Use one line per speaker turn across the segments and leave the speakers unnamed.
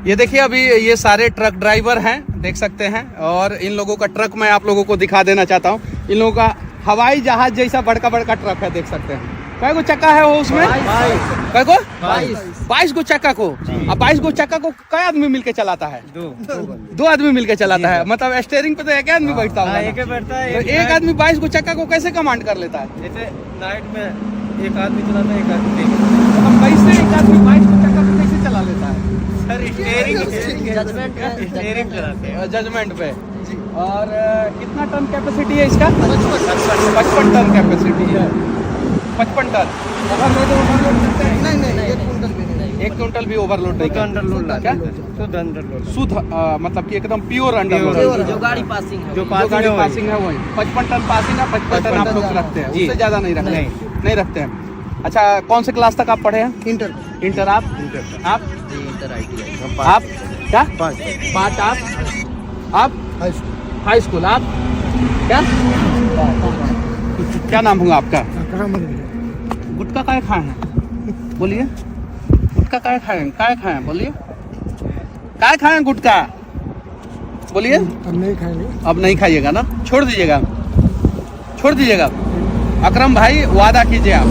ये देखिए अभी ये सारे ट्रक ड्राइवर हैं, देख सकते हैं। और इन लोगों का ट्रक मैं आप लोगों को दिखा देना चाहता हूँ। इन लोगों का हवाई जहाज जैसा बड़का बड़का ट्रक है, देख सकते हैं। कै गो चक्का है वो उसमें? 22 गो चक्का को। अब 22 गो चक्का को कै आदमी मिलके चलाता है? दो आदमी मिलके चलाता है। मतलब स्टीयरिंग पे तो एक आदमी बैठता होगा। एक आदमी 22 गो चक्का को कैसे कमांड कर लेता है?
जैसे नाइट में एक आदमी चलाता है, एक आदमी
मतलब कैसे एक आदमी 22 गो चक्का को कैसे चला लेता है? जजमेंट पे। और कितना टन कैपेसिटी है इसका? 55 टन कैपेसिटी है। 55 टन।
नहीं 1 कुंटल भी नहीं।
1 क्विंटल भी ओवरलोड नहीं
अंडर लोड
क्या? शुद्ध मतलब कि एकदम प्योर अंडर लोड।
जो गाड़ी पासिंग है,
जो
गाड़ी पासिंग है वही 55 टन पासिंग है। 55 टन आप लोग रखते हैं, उससे ज्यादा नहीं रखते? नहीं रखते हैं। अच्छा, कौन से क्लास तक आप पढ़े हैं? इंटर। आप
इंटर ITI।
आप क्या? 5 आप हाई स्कूल। आप क्या नाम होगा आपका? गुटखा काय खाए हैं? बोलिए। गुटखा काय खाए हैं? बोलिए। काय खाए हैं गुटखा? बोलिए। अब नहीं खाइएगा ना? छोड़ दीजिएगा। अकरम भाई वादा कीजिए आप।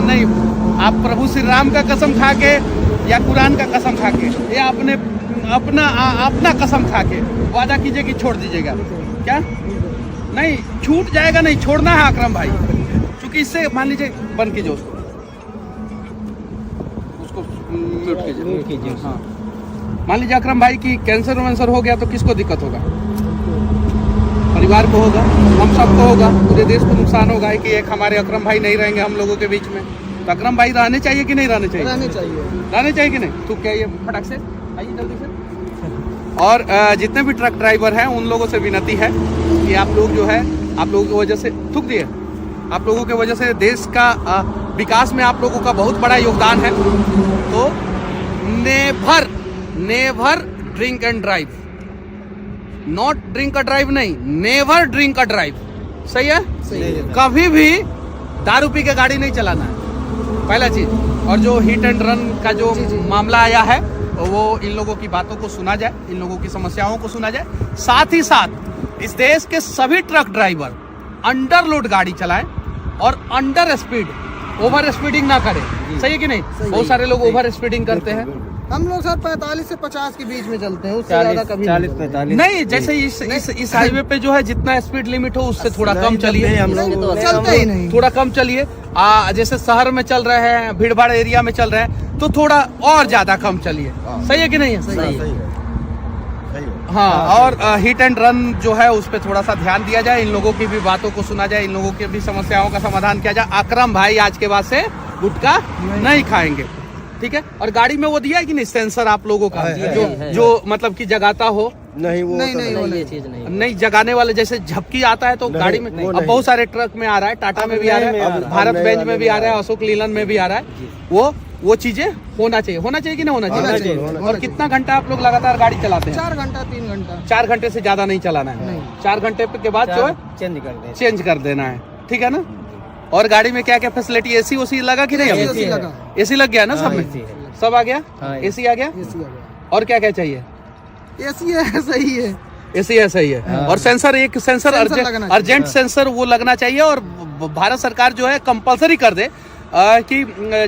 नहीं, आप प्रभु श्री राम का कसम खा के या कुरान का कसम खा के या अपना कसम खा के वादा कीजिए कि छोड़ दीजिएगा। क्या? नहीं, छूट जाएगा नहीं, छोड़ना है अकरम भाई। क्योंकि इससे मान लीजिए बंद कीजिए उसको म्यूट कीजिए। हाँ, मान लीजिए अकरम भाई की कैंसर वैंसर हो गया तो किसको दिक्कत होगा? परिवार को होगा, हम सबको होगा, पूरे देश को नुकसान होगा कि एक हमारे अकरम भाई नहीं रहेंगे हम लोगों के बीच में। तो अकरम भाई रहने चाहिए कि नहीं रहने चाहिए? रहने चाहिए कि नहीं? तो क्या ये फटाक से आइए जल्दी से। और जितने भी ट्रक ड्राइवर हैं उन लोगों से विनती है कि आप लोग जो है, आप लोगों की वजह से थूक दिए, आप लोगों की वजह से देश का विकास में आप लोगों का बहुत बड़ा योगदान है। तो never drink and drive. Not drink a drive नहीं, नेवर ड्रिंक अ ड्राइव। सही है? कभी भी दारू पी के गाड़ी नहीं चलाना है, पहला चीज। और जो हिट एंड रन का जो मामला आया है वो इन लोगों की बातों को सुना जाए, इन लोगों की समस्याओं को सुना जाए। साथ ही साथ इस देश के सभी ट्रक ड्राइवर अंडर लोड गाड़ी चलाएं और अंडर स्पीड, ओवर स्पीडिंग ना करें। सही है कि नहीं? बहुत सारे लोग ओवर स्पीडिंग करते हैं।
हम लोग सर 45 से 50 के बीच में चलते हैं, उससे ज्यादा कभी
40-45
नहीं। जैसे इस हाईवे पे जो है जितना स्पीड लिमिट हो उससे थोड़ा कम चलिए।
हम लोग
चलते ही नहीं।
थोड़ा कम चलिए। जैसे शहर में चल रहे हैं, भीड़ भाड़ एरिया में चल रहे हैं तो थोड़ा और ज्यादा कम चलिए। सही है कि नहीं है?
सही है।
हाँ, और हिट एंड रन जो है उस पर थोड़ा सा ध्यान दिया जाए, इन लोगों की भी बातों को सुना जाए, इन लोगों की भी समस्याओं का समाधान किया जाए। अकरम भाई आज के बाद से गुटखा नहीं खाएंगे, ठीक है? और गाड़ी में वो दिया है कि नहीं सेंसर आप लोगों का? जो मतलब कि जगाता हो?
नहीं, वो
ये चीज
नहीं जगाने वाले, जैसे झपकी आता है तो गाड़ी में अब बहुत सारे ट्रक में आ रहा है, टाटा में भी आ रहा है, भारत बेंज में भी आ रहा है, अशोक लीलन में भी आ रहा है। वो चीजें होना चाहिए कि नहीं होना चाहिए? और कितना घंटा आप लोग लगातार गाड़ी चलाते हैं?
4 घंटा 3 घंटा।
4 घंटे से ज्यादा नहीं चलाना है। 4 घंटे के बाद जो है चेंज कर देना है, ठीक है ना? और गाड़ी में क्या क्या फैसिलिटी, एसी ओसी लगा कि नहीं? एसी लग गया ना सब में? सब आ गया? एसी आ गया? और क्या क्या चाहिए?
एसी है, सही है।
एसी है, सही है। और सेंसर अर्जेंट सेंसर वो लगना चाहिए। और भारत सरकार जो है कंपलसरी कर दे कि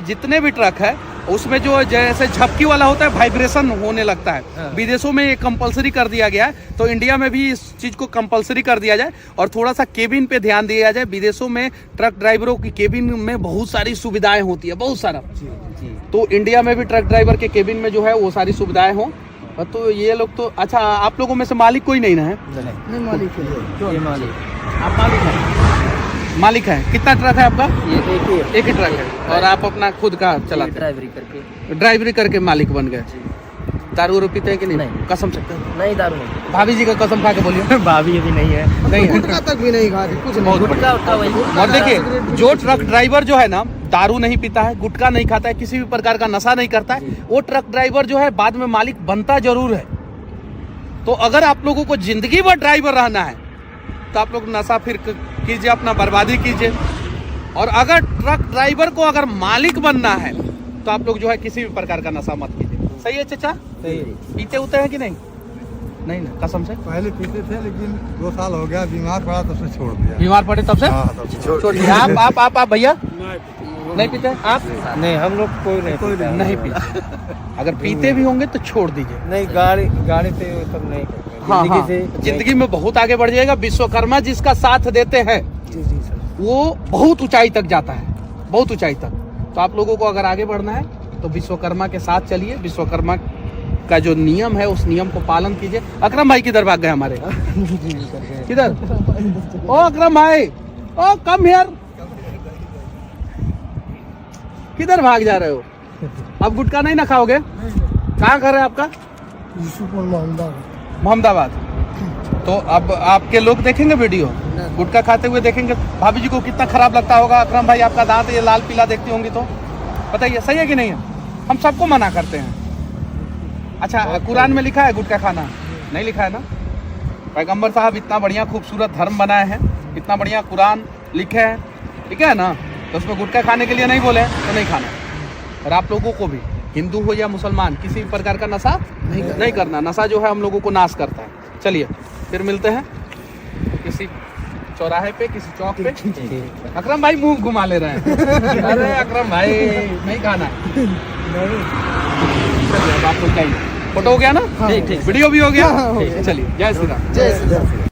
जितने भी ट्रक है उसमें जो जैसे झपकी वाला होता है, वाइब्रेशन होने लगता है। विदेशों में ये कंपलसरी कर दिया गया है, तो इंडिया में भी इस चीज को कंपलसरी कर दिया जाए। और थोड़ा सा केबिन पे ध्यान दिया जाए। विदेशों में ट्रक ड्राइवरों की केबिन में बहुत सारी सुविधाएं होती है, बहुत सारा। तो इंडिया में भी ट्रक ड्राइवर के केबिन में जो है वो सारी सुविधाएं हों। तो ये लोग तो अच्छा, आप लोगों में से मालिक कोई नहीं ना है?
नहीं, मालिक है।
आप मालिक है? कितना ट्रक है आपका? एक ही ट्रक है। और आप अपना खुद का चलाते? ड्राइवरी करके मालिक बन गए। दारू वारू पीते हैं कि नहीं? कसम से
नहीं, दारू नहीं।
भाभी जी का कसम खा के बोलिए।
भाभी अभी नहीं है।
गुटखा तक भी नहीं खाते, कुछ नहीं।
और देखिए, जो ट्रक ड्राइवर जो है ना दारू नहीं पीता है, गुटखा नहीं खाता है, किसी भी प्रकार का नशा नहीं करता है, वो ट्रक ड्राइवर जो है बाद में मालिक बनता जरूर है। तो अगर आप लोगों को जिंदगी भर ड्राइवर रहना है तो आप लोग नशा फिर कीजिए, अपना बर्बादी कीजिए। और अगर ट्रक ड्राइवर को अगर मालिक बनना है तो आप लोग जो है किसी भी प्रकार का नशा मत कीजिए। सही है चचा?
सही है।
पीते उते हैं कि नहीं? नहीं ना, कसम से।
पहले पीते थे लेकिन 2 साल हो गया, बीमार पड़ा तब से छोड़ दिया।
बीमार पड़े तब से
हाँ, तब से
छोड़ दिया। आप भैया नहीं पीते? आप
नहीं, हम लोग कोई नहीं
नहीं पीते। अगर पीते भी होंगे तो छोड़ दीजिए।
नहीं, गाड़ी पे वो सब नहीं करते।
हाँ हाँ,
से
जिंदगी में बहुत आगे बढ़ जाएगा। विश्वकर्मा जिसका साथ देते हैं
जी जी सर।
वो बहुत ऊंचाई तक जाता है, बहुत ऊंचाई तक। तो आप लोगों को अगर आगे बढ़ना है तो विश्वकर्मा के साथ चलिए। विश्वकर्मा का जो नियम है उस नियम को पालन कीजिए। अकरम भाई किधर भाग गए हमारे? किधर? ओ अकरम भाई, ओ कम हियर। किधर भाग जा रहे हो? अब गुटखा नहीं ना खाओगे? कहाँ घर है आपका? मोहम्मदाबाद। तो अब आपके लोग देखेंगे वीडियो, गुटखा खाते हुए देखेंगे। भाभी जी को कितना खराब लगता होगा। अकरम भाई आपका दांत ये लाल पीला देखती होंगी तो बताइए, सही है कि नहीं है? हम सबको मना करते हैं। अच्छा, कुरान में लिखा है गुटखा खाना? नहीं लिखा है ना। पैगंबर साहब इतना बढ़िया खूबसूरत धर्म बनाए हैं, इतना बढ़िया कुरान लिखे हैं, ठीक है ना। तो उसमें गुटखा खाने के लिए नहीं बोले तो नहीं खाना। और आप लोगों को भी, हिंदू हो या मुसलमान, किसी प्रकार का नशा नहीं करना। नशा जो है हम लोगों को नाश करता है। चलिए फिर मिलते हैं किसी चौराहे पे, किसी चौक पे। अकरम भाई मुंह घुमा ले रहे हैं। अरे अकरम भाई नहीं खाना है। चलिए अब आपको चाहिए। फोटो हो गया ना? ठीक ठीक। वीडियो भी हो गया। चलिए, जय श्री राम।
जय श्री राम।